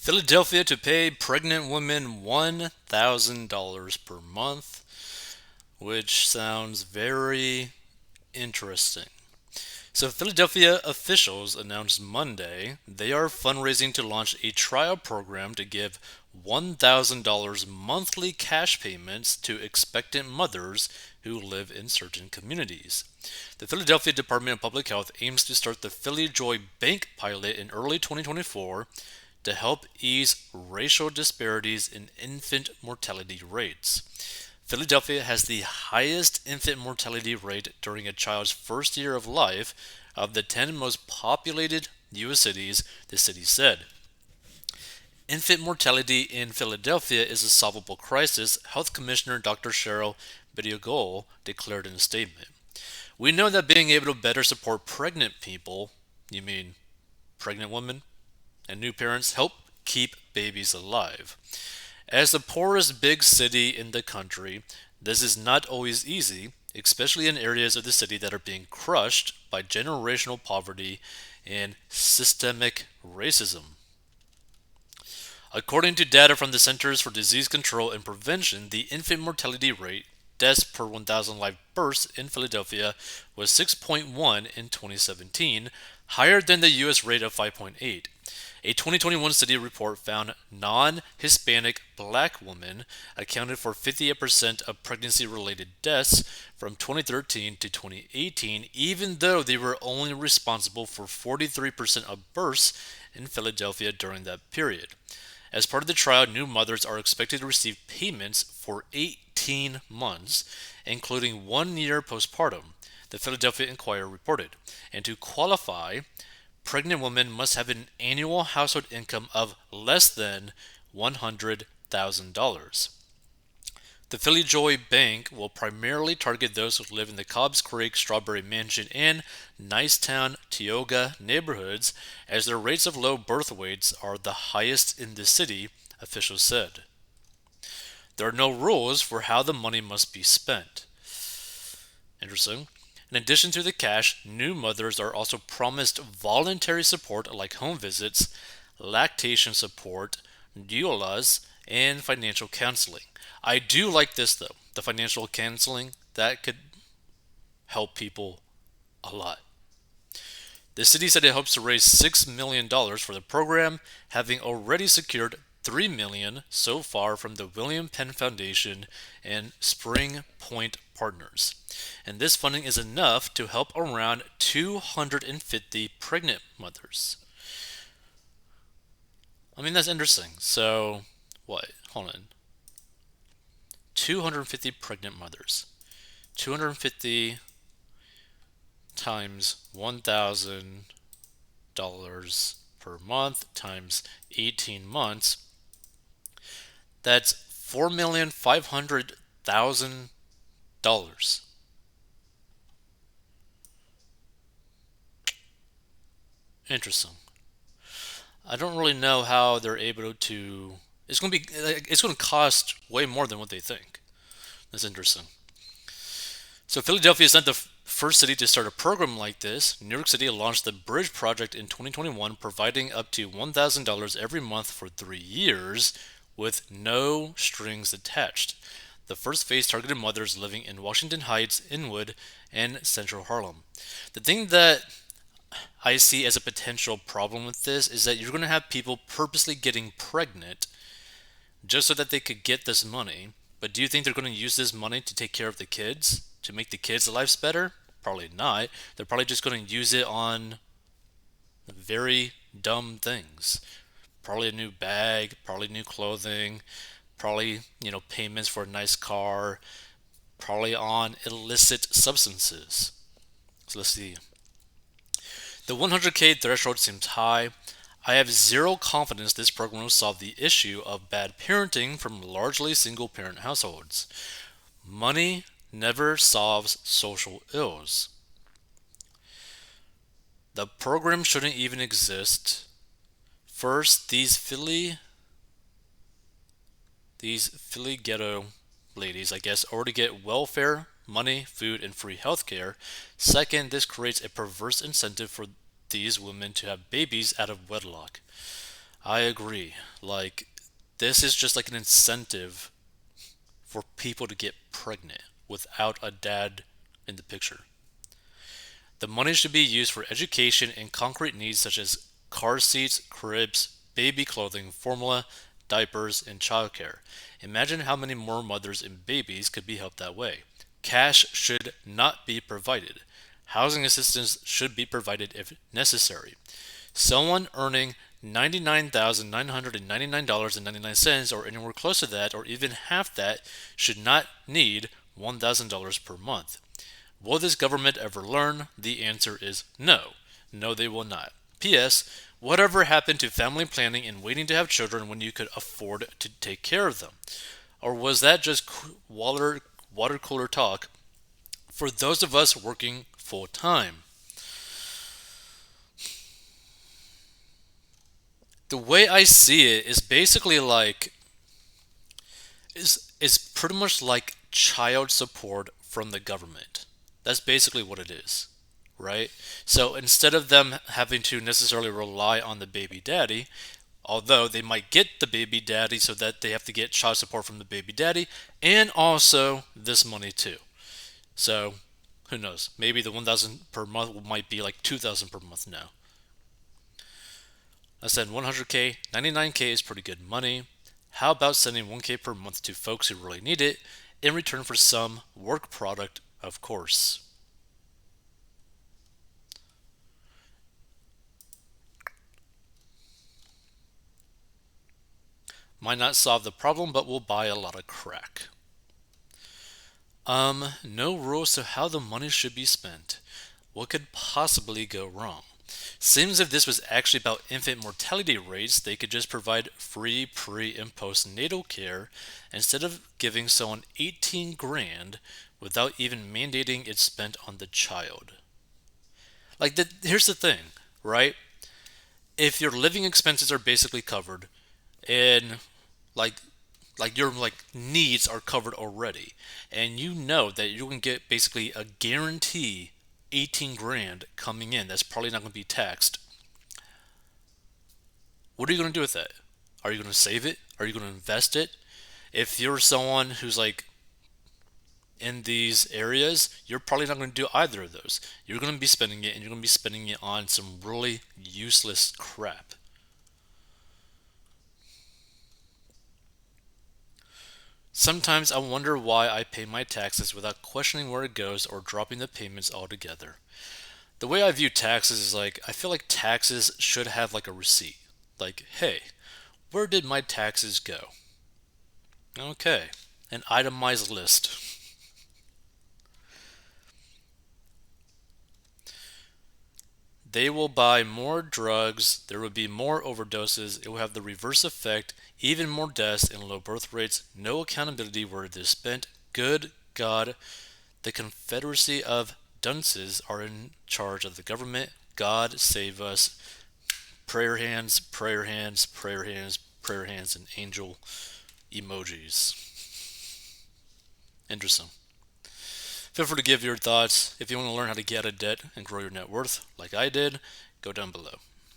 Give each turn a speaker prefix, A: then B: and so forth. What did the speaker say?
A: Philadelphia to pay pregnant women $1,000 per month, which sounds very interesting. So, Philadelphia officials announced Monday they are fundraising to launch a trial program to give $1,000 monthly cash payments to expectant mothers who live in certain communities. The Philadelphia Department of Public Health aims to start the Philly Joy Bank pilot in early 2024 to help ease racial disparities in infant mortality rates. Philadelphia has the highest infant mortality rate during a child's first year of life of the 10 most populated U.S. cities, the city said. Infant mortality in Philadelphia is a solvable crisis, Health Commissioner Dr. Cheryl Bediogol declared in a statement. We know that being able to better support pregnant people, you mean pregnant women, and new parents help keep babies alive. As the poorest big city in the country, this is not always easy, especially in areas of the city that are being crushed by generational poverty and systemic racism. According to data from the Centers for Disease Control and Prevention, the infant mortality rate, deaths per 1,000 live births in Philadelphia, was 6.1 in 2017, higher than the U.S. rate of 5.8. A 2021 study report found non Hispanic black women accounted for 58% of pregnancy related deaths from 2013 to 2018, even though they were only responsible for 43% of births in Philadelphia during that period. As part of the trial, new mothers are expected to receive payments for 18 months, including 1 year postpartum, the Philadelphia Inquirer reported. And to qualify, pregnant women must have an annual household income of less than $100,000. The Philly Joy Bank will primarily target those who live in the Cobbs Creek, Strawberry Mansion, and Nicetown, Tioga neighborhoods, as their rates of low birth weights are the highest in the city, officials said. There are no rules for how the money must be spent. Interesting. In addition to the cash, new mothers are also promised voluntary support like home visits, lactation support, doulas, and financial counseling. I do like this though. The financial counseling that could help people a lot. The city said it hopes to raise $6 million for the program, having already secured $3 million so far from the William Penn Foundation and Spring Point Partners. And this funding is enough to help around 250 pregnant mothers. I mean, that's interesting. So, what? Hold on. 250 pregnant mothers. 250 times $1,000 per month times 18 months. That's $4,500,000. Interesting. I don't really know how they're able to. It's going to cost way more than what they think. That's interesting. So Philadelphia is not the first city to start a program like this. New York City launched the Bridge Project in 2021, providing up to $1,000 every month for 3 years with no strings attached. The first phase targeted mothers living in Washington Heights, Inwood, and Central Harlem. The thing that I see as a potential problem with this is that you're going to have people purposely getting pregnant just so that they could get this money. But do you think they're going to use this money to take care of the kids? To make the kids' lives better? Probably not. They're probably just going to use it on very dumb things. Probably a new bag, probably new clothing, probably, payments for a nice car, probably on illicit substances. So let's see. The 100K threshold seems high. I have zero confidence this program will solve the issue of bad parenting from largely single parent households. Money never solves social ills. The program shouldn't even exist. First, these Philly ghetto ladies, I guess, already get welfare, money, food, and free healthcare. Second, this creates a perverse incentive for these women to have babies out of wedlock. I agree. Like, this is just like an incentive for people to get pregnant without a dad in the picture. The money should be used for education and concrete needs such as car seats, cribs, baby clothing, formula, diapers, and childcare. Imagine how many more mothers and babies could be helped that way. Cash should not be provided. Housing assistance should be provided if necessary. Someone earning $99,999.99 or anywhere close to that, or even half that, should not need $1,000 per month. Will this government ever learn? The answer is no. No, they will not. P.S. Whatever happened to family planning and waiting to have children when you could afford to take care of them? Or was that just water cooler talk for those of us working full time? The way I see it is basically like is pretty much like child support from the government. That's basically what it is, right? So instead of them having to necessarily rely on the baby daddy, although they might get the baby daddy so that they have to get child support from the baby daddy and also this money too. So who knows? Maybe the 1,000 per month might be like 2,000 per month now. I said 100K, 99K is pretty good money. How about sending 1K per month to folks who really need it in return for some work product, of course? Might not solve the problem, but will buy a lot of crack. No rules to how the money should be spent. What could possibly go wrong? Seems if this was actually about infant mortality rates, they could just provide free pre and postnatal care instead of giving someone 18 grand without even mandating it's spent on the child. Here's the thing, right? If your living expenses are basically covered and like your needs are covered already, and you know that you're going to get basically a guarantee 18 grand coming in that's probably not going to be taxed. What are you going to do with that? Are you going to save it? Are you going to invest it? If you're someone who's like in these areas, you're probably not going to do either of those. You're going to be spending it, and you're going to be spending it on some really useless crap. Sometimes I wonder why I pay my taxes without questioning where it goes or dropping the payments altogether. The way I view taxes is like, I feel like taxes should have like a receipt. Like, hey, where did my taxes go? Okay, an itemized list. They will buy more drugs, there will be more overdoses, it will have the reverse effect, even more deaths and low birth rates, no accountability where it is spent. Good God, the Confederacy of Dunces are in charge of the government. God save us. Prayer hands, prayer hands, prayer hands, prayer hands, and angel emojis. Interesting. Feel free to give your thoughts. If you want to learn how to get out of debt and grow your net worth, like I did, go down below.